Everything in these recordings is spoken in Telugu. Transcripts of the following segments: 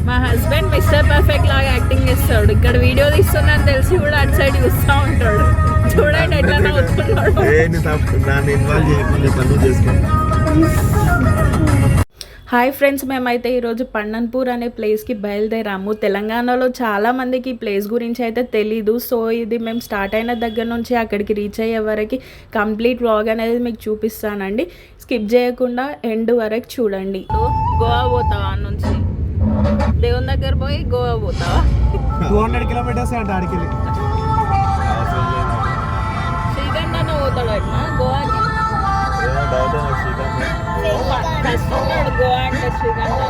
మా హస్బెండ్ మిస్టర్ పర్ఫెక్ట్ లాగా యాక్టింగ్ చేస్తాడు. ఇక్కడ వీడియో తీస్తున్నాను తెలిసి కూడా అటు సైడ్ చూస్తూ ఉంటాడు. చూడండి ఎట్లా నవ్వుతున్నాడు. హాయ్ ఫ్రెండ్స్, మేమైతే ఈరోజు పండన్పూర్ అనే ప్లేస్కి బయలుదేరాము. తెలంగాణలో చాలామందికి ఈ ప్లేస్ గురించి అయితే తెలీదు. సో ఇది మేము స్టార్ట్ అయిన దగ్గర నుంచి అక్కడికి రీచ్ అయ్యే వరకు కంప్లీట్ వ్లాగ్ అనేది మీకు చూపిస్తానండి. స్కిప్ చేయకుండా ఎండ్ వరకు చూడండి. గోవా పోతావా నుంచి దేవుని దగ్గర పోయి గోవా పోతావా? 200 కిలోమీటర్స్ అంటే ఆడికి శ్రీకంఠ పోతాడు అట్లా గోవాకి. గోవా అంటే శ్రీకంఠ.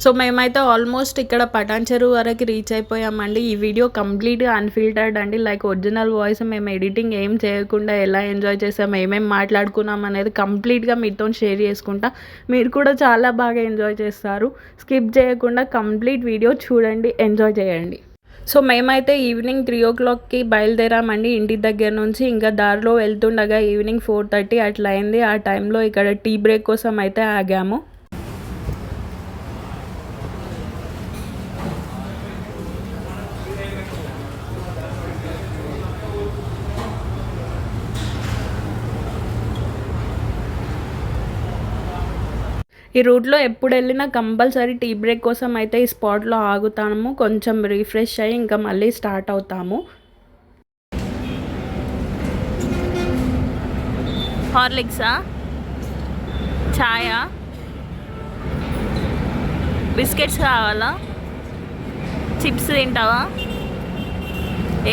సో మేమైతే ఆల్మోస్ట్ ఇక్కడ పటాన్ చెరువు వరకు రీచ్ అయిపోయామండి. ఈ వీడియో కంప్లీట్గా అన్ఫిల్టర్డ్ అండి, లైక్ ఒరిజినల్ వాయిస్. మేము ఎడిటింగ్ ఏం చేయకుండా ఎలా ఎంజాయ్ చేసాం, ఏమేమి మాట్లాడుకున్నాం అనేది కంప్లీట్గా మీతో షేర్ చేసుకుంటా. మీరు కూడా చాలా బాగా ఎంజాయ్ చేస్తారు. స్కిప్ చేయకుండా కంప్లీట్ వీడియో చూడండి, ఎంజాయ్ చేయండి. సో మేమైతే ఈవినింగ్ 3 o'clockకి బయలుదేరామండి ఇంటి దగ్గర నుంచి. ఇంకా దారిలో వెళ్తుండగా ఈవినింగ్ 4:30 అట్లా అయింది. ఆ టైంలో ఇక్కడ టీ బ్రేక్ కోసం అయితే ఆగాము. ఈ రూట్లో ఎప్పుడు వెళ్ళినా కంపల్సరీ టీ బ్రేక్ కోసం అయితే ఈ స్పాట్లో ఆగుతాము. కొంచెం రిఫ్రెష్ అయ్యి ఇంకా మళ్ళీ స్టార్ట్ అవుతాము. హార్లిక్సా, ఛాయా, బిస్కెట్స్ కావాలా, చిప్స్ తింటావా?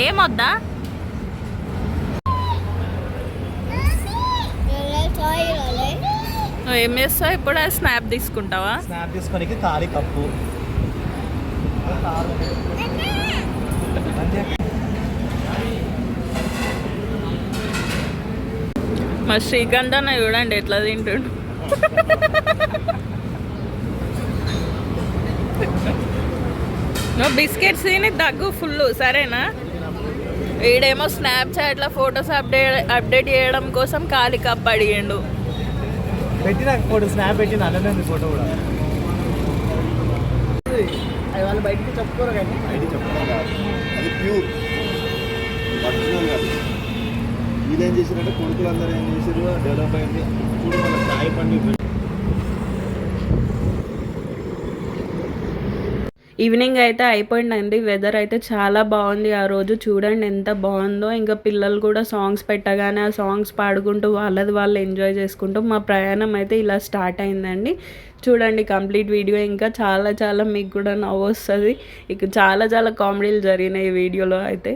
ఏమొద్దా? నువ్వు ఏం చేస్తావు ఇప్పుడు? స్నాప్ తీసుకుంటావా? స్నాప్ తీసుకోనికి తారీ కప్పు. మా శ్రీకాంత్ అన్న చూడండి ఎట్లా తింటుండు. నువ్వు బిస్కెట్స్ తిని దగ్గు ఫుల్, సరేనా? వీడేమో స్నాప్చాట్లో ఫొటోస్ అప్డేట్ చేయడం కోసం ఖాళీ కప్ అడిగిండు. పెట్టిన ఫోటో స్నాప్ పెట్టిన అలానే ఉంది ఫోటో కూడా. అది వాళ్ళు బయటికి చెప్పుకోరు కానీ బయటికి చెప్పుకోరు కాదు, అది ప్యూర్ ఒరిజినల్ కాదు. వీళ్ళేం చేసినట్టే కొడుకులు అందరూ ఏం చేసారు, డెవలప్ అయింది. చూడు మన చాయ్ పండి. ఈవినింగ్ అయితే అయిపోయిందండి. వెదర్ అయితే చాలా బాగుంది ఆ రోజు. చూడండి ఎంత బాగుందో. ఇంకా పిల్లలు కూడా సాంగ్స్ పెట్టగానే ఆ సాంగ్స్ పాడుకుంటూ వాళ్ళది వాళ్ళు ఎంజాయ్ చేసుకుంటూ మా ప్రయాణం అయితే ఇలా స్టార్ట్ అయిందండి. చూడండి కంప్లీట్ వీడియో. ఇంకా చాలా చాలా మీకు కూడా నవ్వు వస్తుంది. ఇక చాలా చాలా కామెడీలు జరిగినాయి ఈ వీడియోలో అయితే.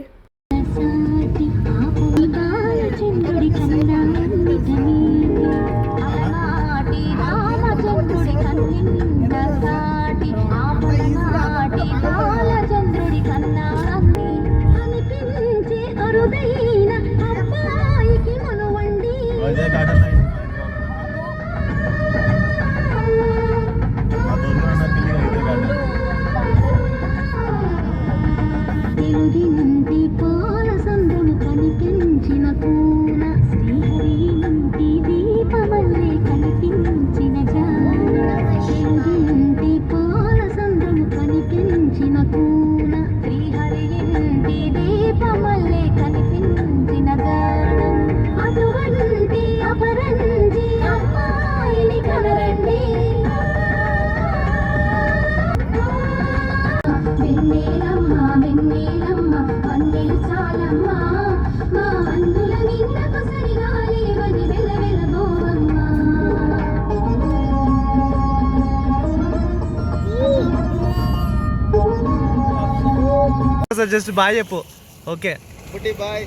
జస్ట్ బాయ్ చెప్పు. Okay bye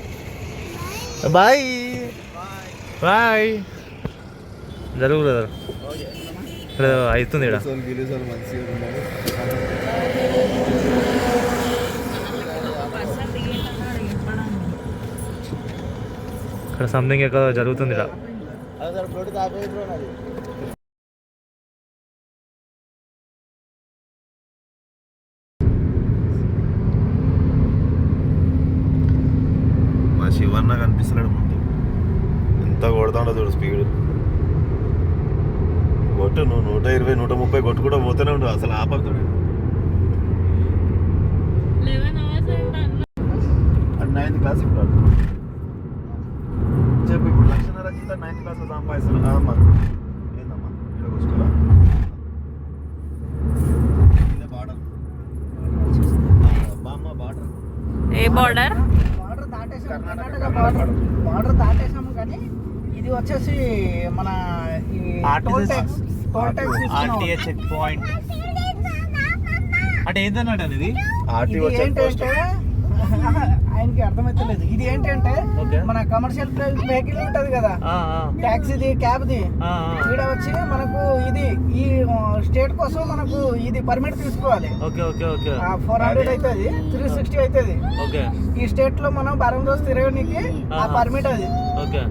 bye bye. జరుగు బ్రదర్, ఇక్కడ అవుతుంది. ఇక్కడ సంథింగ్ ఎక్కడ జరుగుతుంది. శివన్న కనిపిస్తున్నాడు ముందు. ఎంత కొడతాడో చూడు స్పీడ్. కరెక్ట్. నువ్వు 120, 130 కొట్టుకుంటూ పోతూనే ఉండవు, అసలు ఆపకుతాడు. 11 hours అంటే అది 9th క్లాస్ ఇప్పుడు చెప్పు. ఇప్పుడు 1,00,000 9th క్లాస్లో సంపాదిస్తున్నాను. అమ్మా ఏందమ్మా ఇక్కడ కూర్చోరా. ఇదే బార్డర్, బామ్మ బార్డర్. ఏ బార్డర్? బార్డర్ దాటేసాము, కర్ణాటక కర్ణాటక బార్డర్ బార్డర్ దాటేసాము. కానీ ఇది వచ్చేసి మన ఈ toll tax RTA checkpoint అంటే ఏంటన్నాడు అనేది. ఆర్టీఓ ఇది చెక్ పోస్ట్. ఏంటంటే ఆయనకి అర్థమైతలేదు. ఇది ఏంటంటే Okay. మన కమర్షియల్ వెహికల్ ఉంటది కదా, ట్యాక్సీది, క్యాబ్ది. ఈడ వచ్చి మనకు ఇది ఈ స్టేట్ కోసం మనకు ఇది పర్మిట్ తీసుకోవాలి. ఓకే ఓకే ఓకే 400 అవుతుంది, 360 అవుతుంది. ఓకే ఈ స్టేట్ లో మనం బరం రోజు తిరగడానికి ఆ పర్మిట్ అది. ఓకే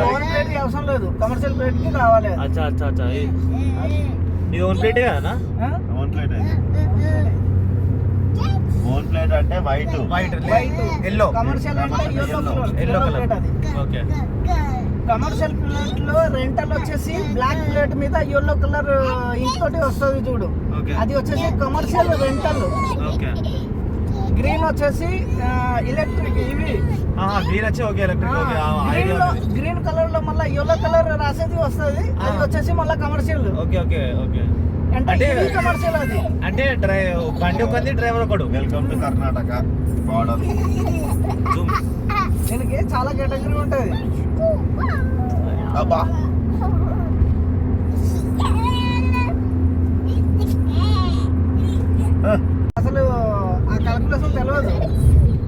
ఓన్ ప్లేట్ కి అవసరం లేదు, కమర్షియల్ ప్లేట్ కి రావాలి అది. అచ్చా అచ్చా అచ్చా ఇది ఓన్ ప్లేటే కదా. ఆ? ఓన్ ప్లేట్ అది. ఓన్ ప్లేట్ అంటే white. White white yellow commercial అంటే ఎల్లో కలర్ ప్లేట్ అది. ఓకే కమర్షియల్ ప్లేట్ లో రెంటల్ వచ్చేసి బ్లాక్ ప్లేట్ మీద ఎల్లో కలర్ ఇంకోటి వస్తుంది చూడు, ఓకే అది వచ్చేసి కమర్షియల్ రెంటల్. ఓకే గ్రీన్ వచ్చేసి ఎలక్ట్రిక్ ఇవి. గ్రీన్ వచ్చి ఓకే ఎలక్ట్రిక్ ఓకే ఐడియా ఉంది. గ్రీన్ కలర్ లో మళ్ళీ ఎల్లో కలర్ రాసేది వస్తుంది, అది వచ్చేసి మళ్ళీ కమర్షియల్. ఓకే ఓకే ఓకే అంటే అంటే ఇది కమర్షియల్ అది. అంటే బండి ఒకటి డ్రైవర్ ఒకడు. Welcome to Karnataka border. Zoom దీనికి చాలా కేటగిరీ ఉంటుంది. అబ్బా అసలు ఆ క్యాల్కులేషన్ తెలియదు.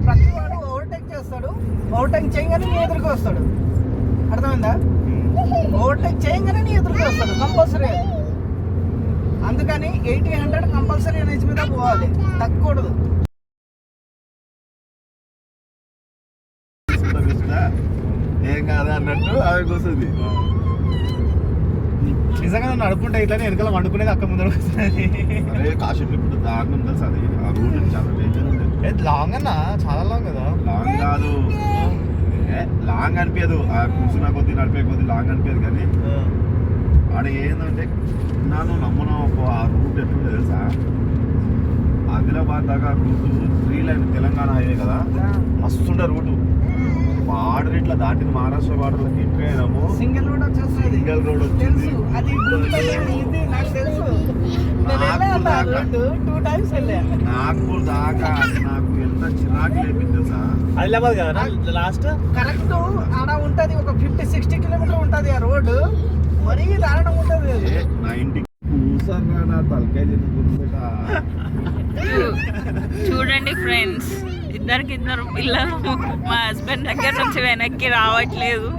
ప్రతి వాడు ఓవర్టేక్ చేస్తాడు, ఓవర్టేక్ చేయగానే నీ ఎదురుకు వస్తాడు. అర్థమైందా? ఓవర్టేక్ చేయగానే నీ ఎదురుకు వస్తాడు కంపల్సరీ. అందుకని 80-100 కంపల్సరీ ఎన్హెచ్ మీద పోవాలి, తగ్గకూడదు. ఏం కాదు అన్నట్టు అవి కూర్చుంది. నిజంగా నన్ను నడుపుకుంటే ఇట్లానే వెనకాల వండుకునేది అక్క ముందర అరే కాశీ ఇప్పుడు దారుణం తెలుసు అది. ఆ రూట్ చాలా డేంజర్ ఉంటుంది. లాంగ్ అన్న చాలా లాంగ్ కదా. లాంగ్ కాదు, లాంగ్ అనిపించదు. ఆ కూర్చున్న కొద్ది నడిపే కొద్ది లాంగ్ అనిపించదు. కానీ ఆడ ఏంటంటే నన్ను నమ్మను ఆ రూట్ ఎట్లుంటే తెలుసా, ఆదిలాబాద్ దాకా రూటు 3 లైన్ తెలంగాణ హైవే కదా, మస్తుండే రూటు. బార్డర్ ఇట్లా దాటిన మహారాష్ట్ర బార్డర్లోకి ఎంట్రీ అయినాము. సింగిల్ రోడ్ వచ్చేస్తుంది, సింగిల్ రోడ్ వచ్చింది. తెలుసు అది. ఇది నాకు తెలుసు, నేను వెళ్ళాను ఆ రోడ్డు 2 times వెళ్ళాను. నాగ్పూర్ దాకా నాకు ఎంత చిరాకు లేపింది తెలుసా. ఆదిలాబాద్ కదా లాస్ట్. కరెక్ట్ ఆడ ఉంటది, ఒక 50-60 కిలోమీటర్ ఉంటది ఆ రోడ్డు. మరీ దారుణం ఉంటది అది. 90 కూసంగా నా తలకాయ తినుకుంది. చూడండి ఫ్రెండ్స్, ఇద్దరు పిల్లలు మా హస్బెండ్ దగ్గర నుంచి వెనక్కి రావట్లేదు.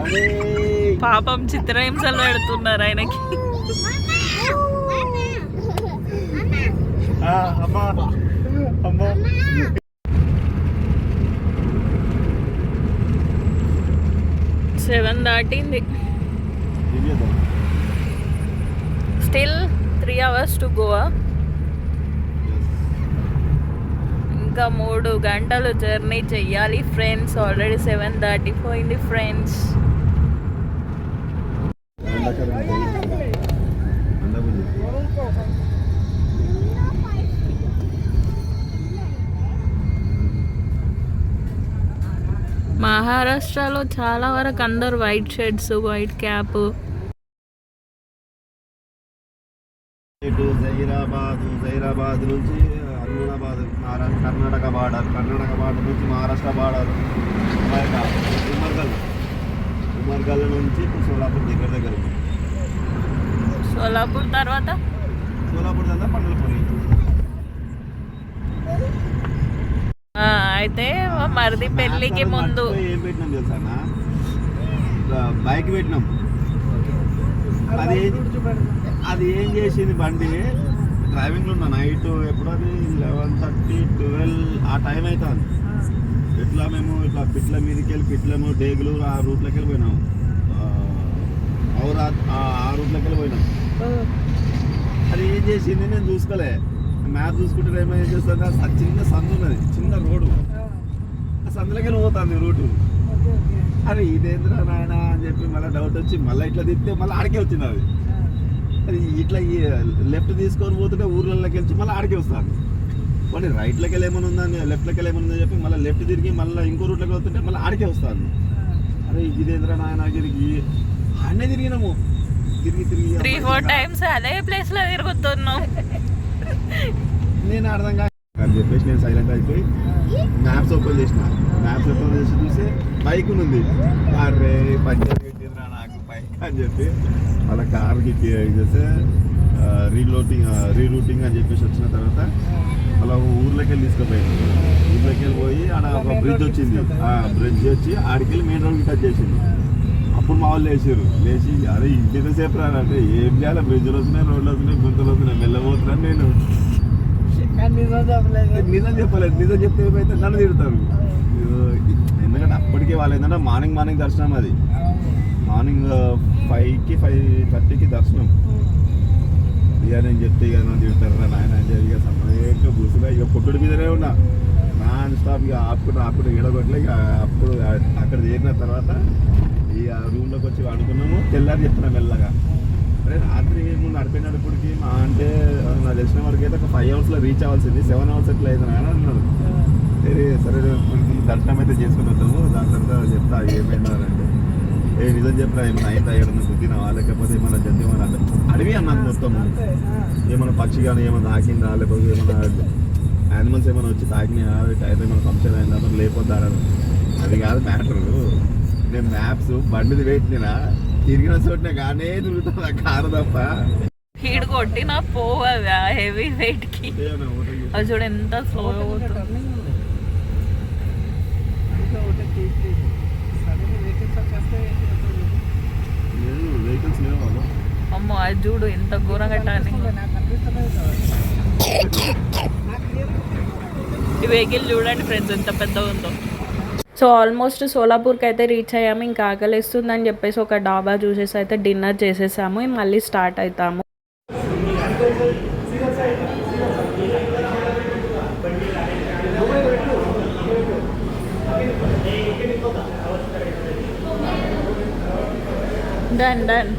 అరే పాపం చిత్రహింసలు పెడుతున్నారు ఆయనకి. అమ్మా అమ్మా 7 దాటింది. Still 3 hours to Goa. ఇంకా 3 గంటలు జర్నీ చెయ్యాలి ఫ్రెండ్స్. ఆల్రెడీ 7 దాటిపోయింది ఫ్రెండ్స్. మహారాష్ట్రలో చాలా వరకు అందరు వైట్ షర్ట్స్, వైట్ క్యాప్. ఇటు జైరాబాద్ నుంచి అర్మునాబాద్ కర్ణాటక బార్డర్ నుంచి మహారాష్ట్ర బార్డర్, ఉమర్గల్ నుంచి ఇప్పుడు సోలాపూర్ దగ్గర సోలాపూర్ తర్వాత సోలాపూర్ దగ్గర పండలపూరి. అయితే మా మరిది పెళ్ళికి ముందు ఏం పెట్టినాం తెలుసా అన్న, బైక్ పెట్టినాం. అది ఏం చేసింది, బండి డ్రైవింగ్లో ఉన్నా నైట్ ఎప్పుడు అది 11:30, 12 ఆ టైం అవుతుంది. ఇట్లా మేము ఇట్లా పిట్ల మీదకి వెళ్ళి పిట్లము డేగులు ఆ రూట్లోకి వెళ్ళిపోయినాం. ఆ రూట్లోకి వెళ్ళిపోయినాం. అది ఏం చేసింది నేను చూసుకోలే. మ్యాప్ చూసుకుంటే ఏమో ఏం చేస్తుంది, చిన్న సందు ఉన్నది, చిన్న రోడ్డు, ఆ సందులోకి వెళ్ళి పోతుంది రూటు. అరే ఇదేంద్రా నాయన అని చెప్పి మళ్ళీ డౌట్ వచ్చి మళ్ళీ ఇట్లా తిప్పితే మళ్ళీ ఆడికే వచ్చింది అది. అది ఇట్లా లెఫ్ట్ తీసుకొని పోతుంటే ఊర్లలోకి వెళ్ళి మళ్ళీ ఆడికే వస్తాను. మరి రైట్లోకి వెళ్ళి ఏమైనా ఉందని లెఫ్ట్లోకి వెళ్ళి ఏమైనా ఉందని చెప్పి మళ్ళీ లెఫ్ట్ తిరిగి మళ్ళీ ఇంకో రూట్లోకి వస్తుంటే మళ్ళీ ఆడికే వస్తాను. అరే ఇదేంద్రా నాయన తిరిగి అన్నీ తిరిగినాము. తిరిగి 3-4 times అదే ప్లేస్ లో తిరుగుతున్నాం. నేను అర్థం కాదు అని చెప్పేసి నేను సైలెంట్ అయిపోయి మ్యాప్స్ ఓపెన్ చేసిన. మ్యాప్స్ ఓపెన్ చేసి చూస్తే బైక్ ఉంది. అరే పంచర్ పెట్టిందిరా నాకు బైక్ అని చెప్పి వాళ్ళ కార్కి చేస్తే రీరూటింగ్ అని చెప్పేసి వచ్చిన తర్వాత అలా ఊర్లోకి వెళ్ళి తీసుకుపోయింది. ఊర్లోకి వెళ్ళిపోయి ఆడ ఒక బ్రిడ్జ్ వచ్చింది. ఆ బ్రిడ్జ్ వచ్చి ఆడికి వెళ్ళి మెయిన్ రోడ్కి టచ్ చేసింది. అప్పుడు మా వాళ్ళు లేచి అరే ఇంకెంతసేపు రానంటే ఏం చేయాలి, బ్రిడ్జ్లు వస్తున్నాయి, రోడ్లు వస్తున్నాయి, గుంతలు వస్తున్నాయి, వెళ్ళబోతున్నాను నేను. నిజం చెప్పలేదు. నిజం చెప్తే ఏమైతే నన్ను తిడతారు. ఎందుకంటే అప్పటికే వాళ్ళు ఏంటంటే మార్నింగ్ దర్శనం. అది మార్నింగ్ 5కి 5:30కి దర్శనం. ఇక నేను చెప్తే ఇక నన్ను తిడతారు నాయన అని చెప్పి ఇక సపరేట్గా కూర్చున్నా. ఇక పొట్టుడి మీదనే ఉన్నా నాన్ స్టాప్. ఇక ఆపుకుంటూ ఈడగొట్టలే. ఇక అప్పుడు అక్కడ చేరిన తర్వాత ఇక రూమ్లోకి వచ్చి అనుకున్నాము. తెల్లారి చెప్తున్నాం మెల్లగా. అరే రాత్రి ముందు నడిపినప్పటికి మా అంటే నాకు తెలిసిన వరకు అయితే ఒక 5 hours రీచ్ అవ్వాల్సింది, 7 hours ఎట్లా అయింది అని అన్నారు. సరే దర్శనం అయితే చేసుకుని వద్దాము, దాని తర్వాత చెప్తా ఏమైందంటే నిజం చెప్పినా ఏమైనా అయిందా, ఏమన్నా గుద్దినావా, లేకపోతే ఏమన్నా జంతువునా అడవి అన్నాను మొత్తం. ఏమైనా పక్షి కానీ ఏమైనా తాకిందా, లేకపోతే ఏమైనా యానిమల్స్ ఏమైనా వచ్చి తాకినాయా, టైర్ ఏమైనా పంక్చర్ అయిందా, మరి లేకపోతే అది కాదు మ్యాటర్. నేను మ్యాప్స్ బండి మీద పెట్టినా తిరిగిన చోటనే కానీ తిరుగుతున్నా కారు తప్ప. హీడ్ కొట్టినా పోవగా హెవీ వెయిట్ కి. అది చూడ ఎంత స్లోగా పోతుంది. వెహికల్స్ లేవు. అమ్మో అది చూడు ఎంత ఘోరంగా టర్నింగ్. ఈ వెహికల్ చూడండి ఫ్రెండ్స్ ఎంత పెద్దగా ఉందో. సో ఆల్మోస్ట్ సోలాపూర్కి అయితే రీచ్ అయ్యాము. ఇంకా ఆకలిస్తుందని చెప్పేసి ఒక డాబా చూసేసి అయితే డిన్నర్ చేసేసాము. మళ్ళీ స్టార్ట్ అవుతాము. డన్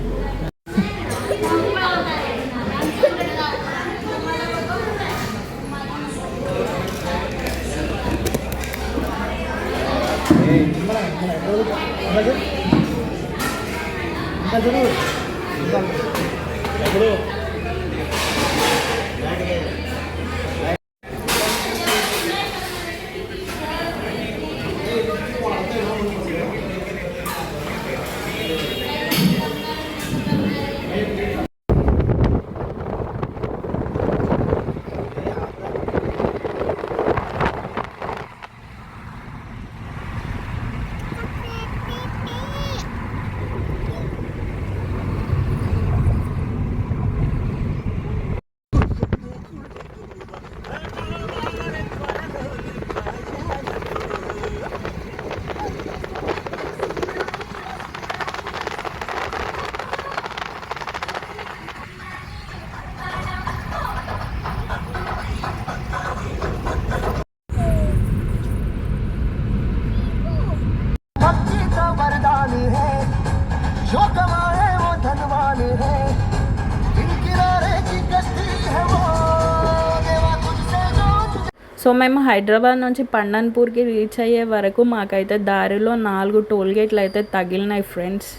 సో మేము హైదరాబాద్ నుంచి పండన్పూర్కి రీచ్ అయ్యే వరకు మాకైతే దారిలో 4 టోల్ గేట్లు అయితే తగిలినాయి ఫ్రెండ్స్.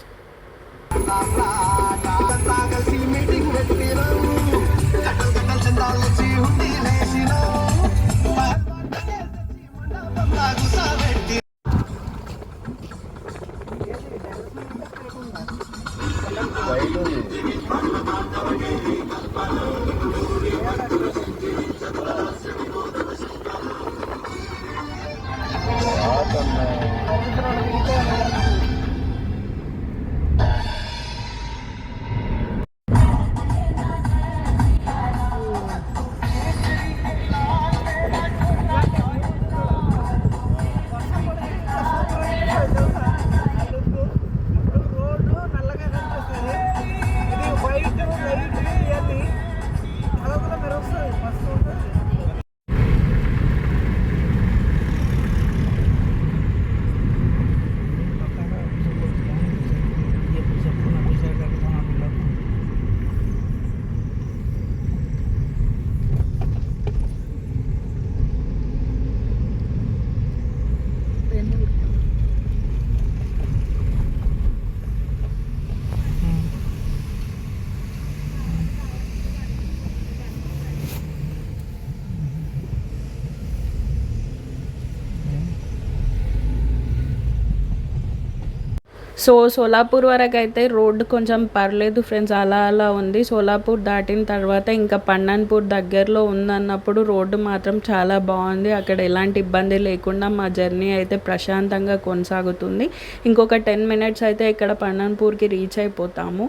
సో సోలాపూర్ వరకు అయితే రోడ్డు కొంచెం పర్లేదు ఫ్రెండ్స్, అలా అలా ఉంది. సోలాపూర్ దాటిన తర్వాత ఇంకా పండన్పూర్ దగ్గరలో ఉందన్నప్పుడు రోడ్డు మాత్రం చాలా బాగుంది. అక్కడ ఎలాంటి ఇబ్బంది లేకుండా మా జర్నీ అయితే ప్రశాంతంగా కొనసాగుతుంది. ఇంకొక 10 మినిట్స్ అయితే ఇక్కడ పండన్పూర్కి రీచ్ అయిపోతాము.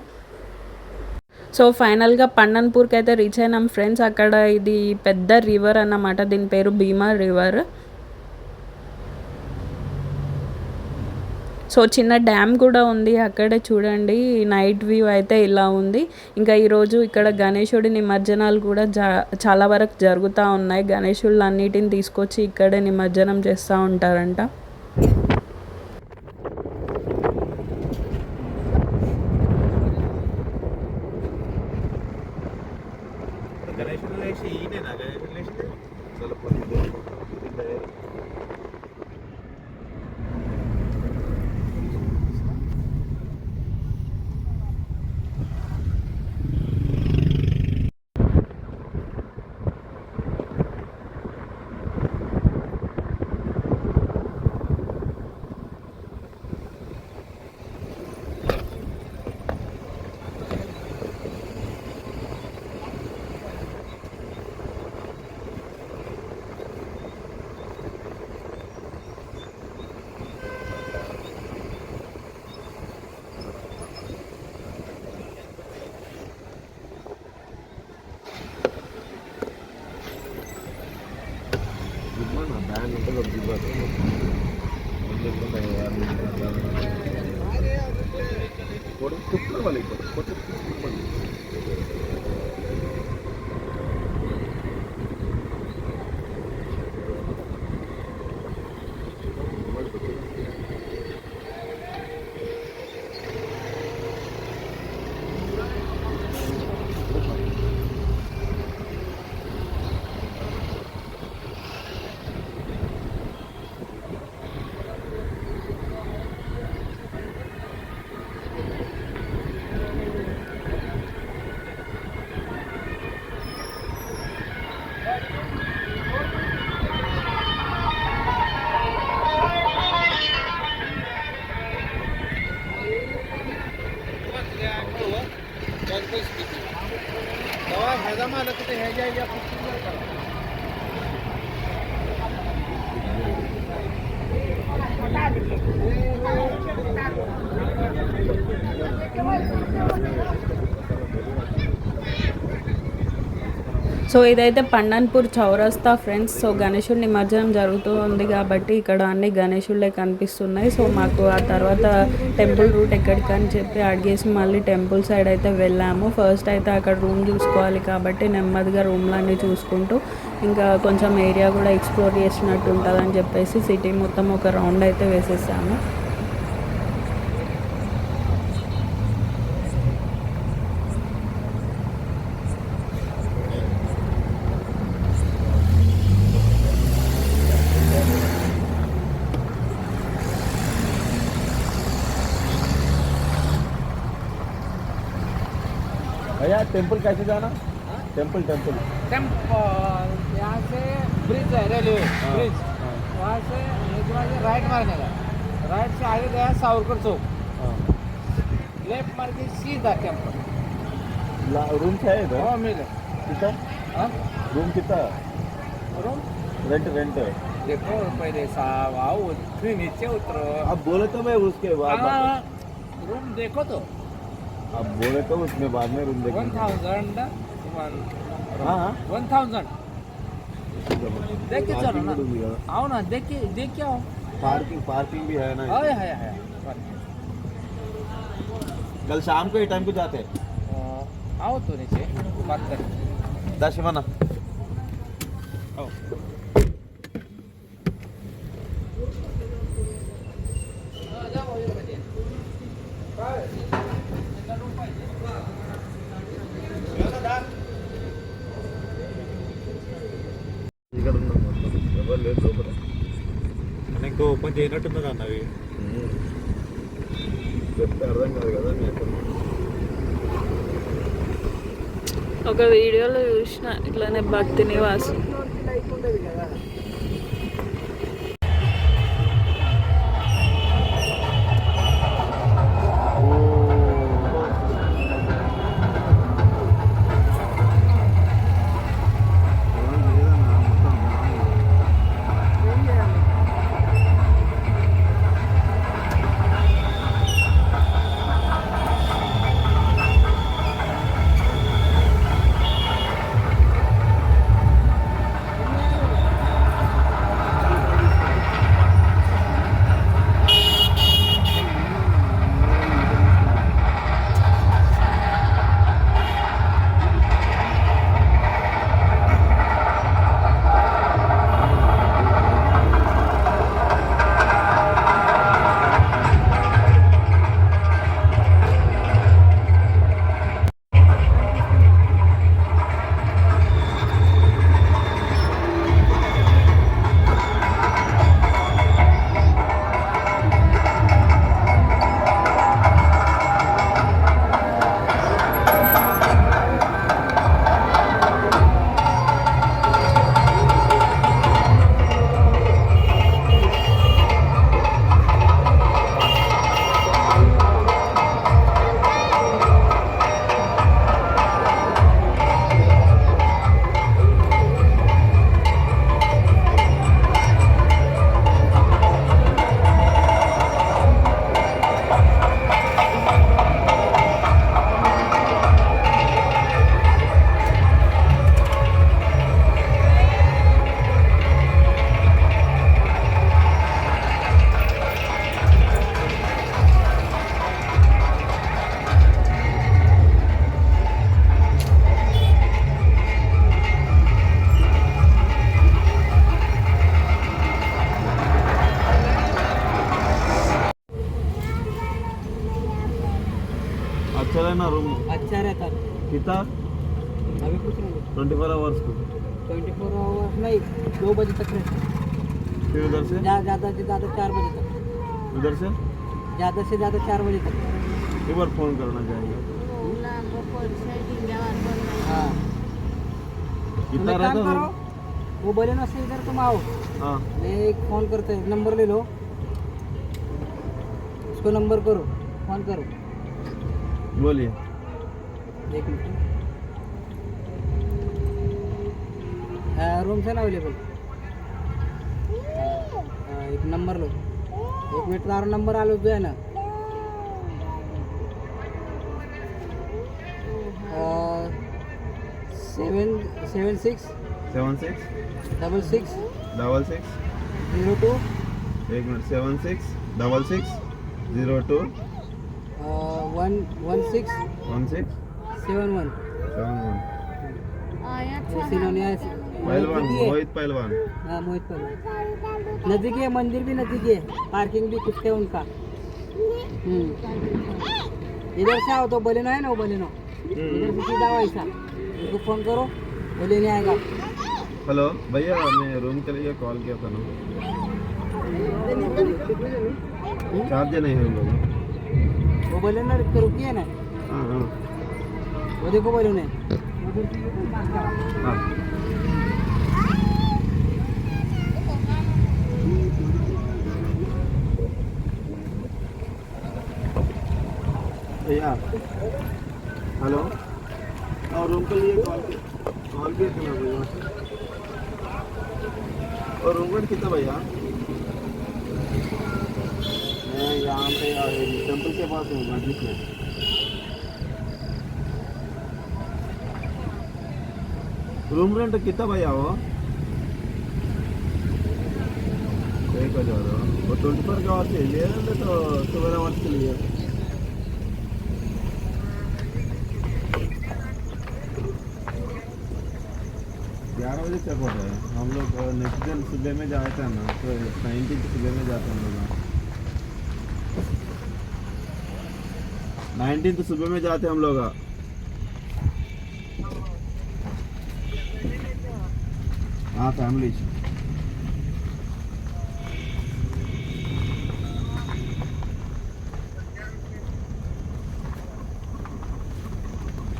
సో ఫైనల్గా పండన్పూర్కి అయితే రీచ్ అయినాం ఫ్రెండ్స్. అక్కడ ఇది పెద్ద రివర్ అన్నమాట, దీని పేరు భీమా రివర్. సో చిన్న డ్యామ్ కూడా ఉంది అక్కడే చూడండి. నైట్ వ్యూ అయితే ఇలా ఉంది. ఇంకా ఈరోజు ఇక్కడ గణేశుడి నిమజ్జనాలు కూడా చాలా వరకు జరుగుతూ ఉన్నాయి. గణేశుళ్ళు అన్నిటిని తీసుకొచ్చి ఇక్కడే నిమజ్జనం చేస్తూ ఉంటారంట. గణేశుడు లేచి ఈయనేనా గణేశుడు లేచి బ్యాన్ ఉంటుంది ఒక దివ్వాలి వాళ్ళు కొంచెం సో ఇదైతే పండన్పూర్ చౌరస్తా ఫ్రెండ్స్. సో గణేశుడి నిమజ్జనం జరుగుతుంది కాబట్టి ఇక్కడ అన్ని గణేశుళ్ళే కనిపిస్తున్నాయి. సో మాకు ఆ తర్వాత టెంపుల్ రూట్ ఎక్కడికని చెప్పి అడిగేసి మళ్ళీ టెంపుల్ సైడ్ అయితే వెళ్ళాము. ఫస్ట్ అయితే అక్కడ రూమ్ చూసుకోవాలి కాబట్టి నెమ్మదిగా రూమ్లన్నీ చూసుకుంటూ ఇంకా కొంచెం ఏరియా కూడా ఎక్స్ప్లోర్ చేసినట్టు ఉంటుందని చెప్పేసి సిటీ మొత్తం ఒక రౌండ్ అయితే వేసేసాము. भैया टेंपल कैसे जाना? टेंपल टेंपल यहाँ से ब्रिज है, रेलवे ब्रिज, वहाँ से राइट मारने का, राइट से आगे गया सावरकर चौक, लेफ्ट मार के सीधा टेंपल. रूम है इधर? हाँ मिले. कितना रूम कितना? रूम रेंट देखो पहले साहब आओ फिर नीचे उतरो. अब बोले तो मैं उसके बाद रूम देखो तो अब बोले तो उसमें बाद में रूम देखेंगे. 1000 हाँ 1000 देख के चलो ना. आओ ना देख के आओ. पार्किंग भी है ना. है कल शाम को ये टाइम को जाते हैं. आओ तो नीचे बात करें. दाशिमाना आओ. ఇక్కడ ఉన్నాం మొత్తం ఎవరు లేదు లోపల. ఇంకా ఓపెన్ చేయనట్టున్నది అన్నవి చెప్తే అర్థం కాదు కదా మీకు. ఒక వీడియోలో చూసిన ఇట్లానే భక్తి నివాసం. अच्छा रहना रूम अच्छा रहता है। कितना अभी कुछ नहीं, 24 आवर्स को 24 आवर्स नहीं, 2 बजे तक रहता है। फिर उधर से ज़्यादा से ज़्यादा 4 बजे तक, उधर से ज़्यादा से ज़्यादा 4 बजे तक। एक बार फोन करना चाहिए हाँ, कितना तुम एक काम रहता करो, है वो बोले ना से इधर तुम आओ, हाँ मैं एक फ़ोन करते हैं, नंबर ले लो, उसको नंबर करो, फ़ोन करो। बोलिए 1 मिनट। रूम है ना अवेलेबल? एक नंबर लो, 1 मिनट तारा नंबर आलो जो है ना 776 76 66 66 02 एक मिनट 76 66 02 116 16 71 71 सिलोनिया पहलवान मोहित पहलवान हाँ मोहित पर नज़दीक है, मंदिर भी नज़दीक है, पार्किंग भी कुछ है उनका। इधर से आओ तो बलेनो है ना, वो बलेनो इधर से सीधा आओ, ऐसा उनको फ़ोन करो, वो लेने आएगा। हेलो भैया मैं रूम के लिए कॉल किया था ना 4 जने हैं हम लोग वो बलेनो रुकी है ना, हाँ हाँ वो देखो बलेनो हाँ भैया हेलो और रूम के लिए कॉल किया था ना भैया और रूम रेंट कितना भैया मैं यहाँ पे टेम्पल के पास हूँ मस्जिद में रूम रेंट कितना भैया वो 1000 वो 24 आवर्स के लिए तो 12 आवर्स के लिए 11 बजे तक होता है हम लोग नेक्स्ट दिन सुबह में जाते हैं ना तो 19 सुबह में जाते हैं हम लोग 19 सुबह में जाते हैं हम लोग हाँ फैमिली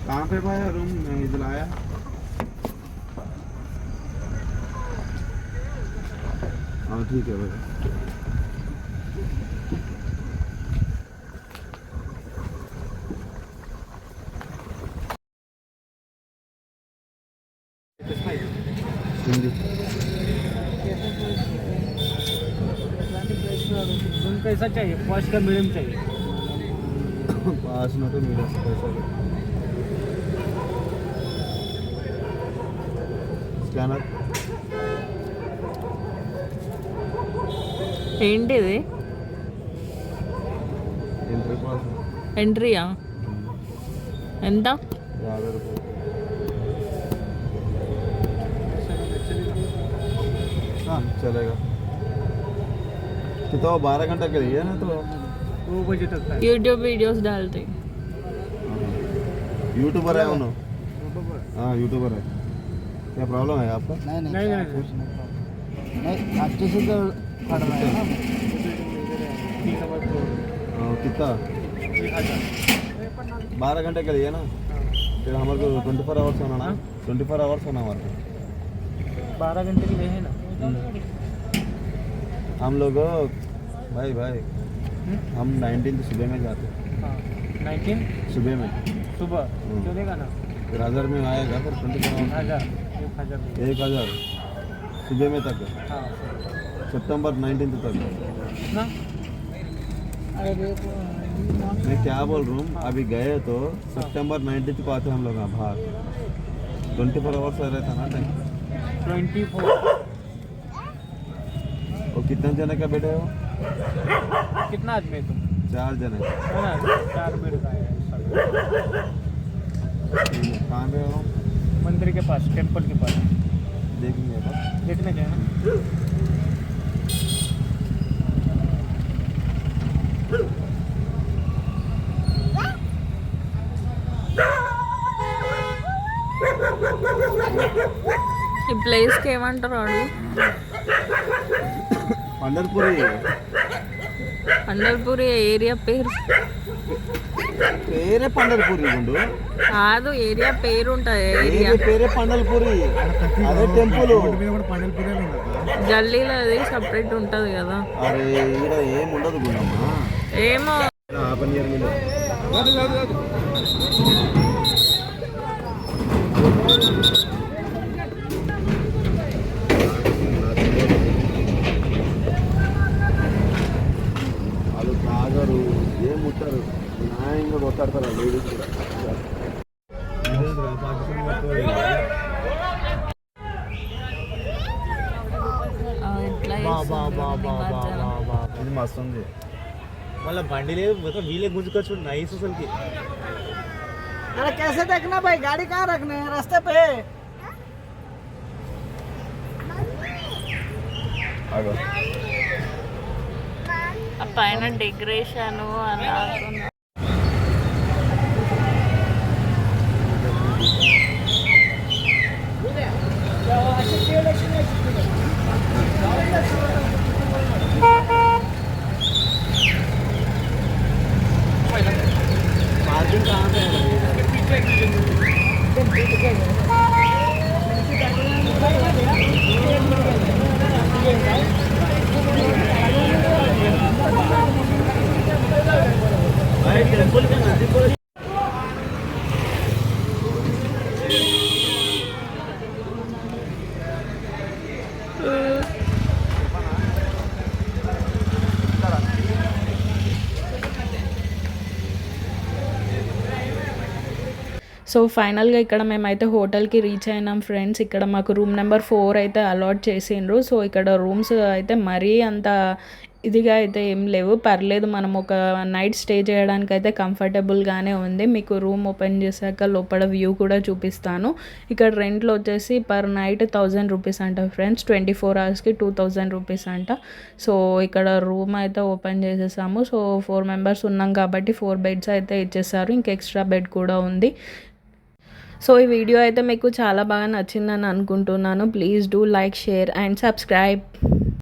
कहाँ पे भाई रूम इधर आया हाँ ठीक है भाई हिंदी रूम कैसा चाहिए, फर्स्ट का मीडियम चाहिए? पास में तो मिला पैसा स्कैनर ఏంటిది ఎంట్రీ పాస్ ఎంట్రీయా ఎంత 50 रुपये हाँ चलेगा कितना 12 घंटा के लिए ना तो 2 बजे तक है। यूट्यूब वीडियोस डालते यूट्यूबर है उन्होंने हाँ यूट्यूबर है क्या प्रॉब्लम है आपका नहीं अच्छे से तो पढ़ रहा है ना। कितना 12 घंटे के लिए ना फिर हमारे को 24 आवर्स होना ना 24 आवर्स होना हमारे को 12 घंटे के लिए है ना। हम लोग भाई हम 19 सुबह में जाते हाँ 19 सुबह में सुबह चलेगा ना। फिर 1000 में आएगा फिर 24 आवर्स 1000 सुबह में तक हाँ सितंबर 19 तक ना। अरे मैं क्या बोल रहा हूँ अभी गए तो सितंबर 19 को आते हम लोग बाहर 24 आवर्स रहता ना टाइम 24 और कितने जने का बैठे हो कितना आदमी है तुम? 4 जने है ना, 4 बेड का है सब। कहाँ पे हो मंदिर के पास, टेम्पल के पास देखेंगे बस देखने गए ना। ఈ ప్లేస్కి ఏమంటారు అడుగు. పండర్పూరి పండర్పూరి ఏరియా పేరు పేరే పండర్పూరి గుండు. కాదు, ఏరియా పేరు ఉంటుంది. ఏరియా పేరే పండర్పూరి. అదే టెంపుల్ గల్లీలో అది సపరేట్ ఉంటుంది కదా. అరే ఇక్కడ ఏం ఉండదు గుండమ్మా. ఏమో వాళ్ళు తాగరు, ఏం ముట్టారు, న్యాయంగా కొట్టాడతారు లేడీస్ కూడా. ఇది మస్తు ఉంది. మళ్ళీ బండి లేదు మొత్తం వీళ్ళే గుంజుకొచ్చు నైస్ అసలుకి. अरे कैसे देखना भाई, गाड़ी कहाँ रखने हैं रास्ते पे? ఆగో. ఆ పైన డెకరేషన్ అలా पार्किंग कहाँ पे है? टेंपल के नजदीक సో ఫైనల్గా ఇక్కడ మేమైతే హోటల్కి రీచ్ అయినాం ఫ్రెండ్స్. ఇక్కడ మాకు రూమ్ నెంబర్ 4 అయితే అలాట్ చేసిండ్రు. సో ఇక్కడ రూమ్స్ అయితే మరీ అంత ఇదిగా అయితే ఏం లేవు, పర్లేదు. మనం ఒక నైట్ స్టే చేయడానికి అయితే కంఫర్టబుల్గానే ఉంది. మీకు రూమ్ ఓపెన్ చేశాక లోపల వ్యూ కూడా చూపిస్తాను. ఇక్కడ రెంట్లు వచ్చేసి పర్ నైట్ 1000 రూపీస్ అంట ఫ్రెండ్స్. 24 అవర్స్కి 2000 రూపీస్ అంట. సో ఇక్కడ రూమ్ అయితే ఓపెన్ చేసేసాము. సో 4 మెంబర్స్ ఉన్నాం కాబట్టి 4 బెడ్స్ అయితే ఇచ్చేసారు. ఇంక ఎక్స్ట్రా బెడ్ కూడా ఉంది. సో ఈ వీడియో అయితే మీకు చాలా బాగా నచ్చిందని అనుకుంటున్నాను. Please do like, share and subscribe.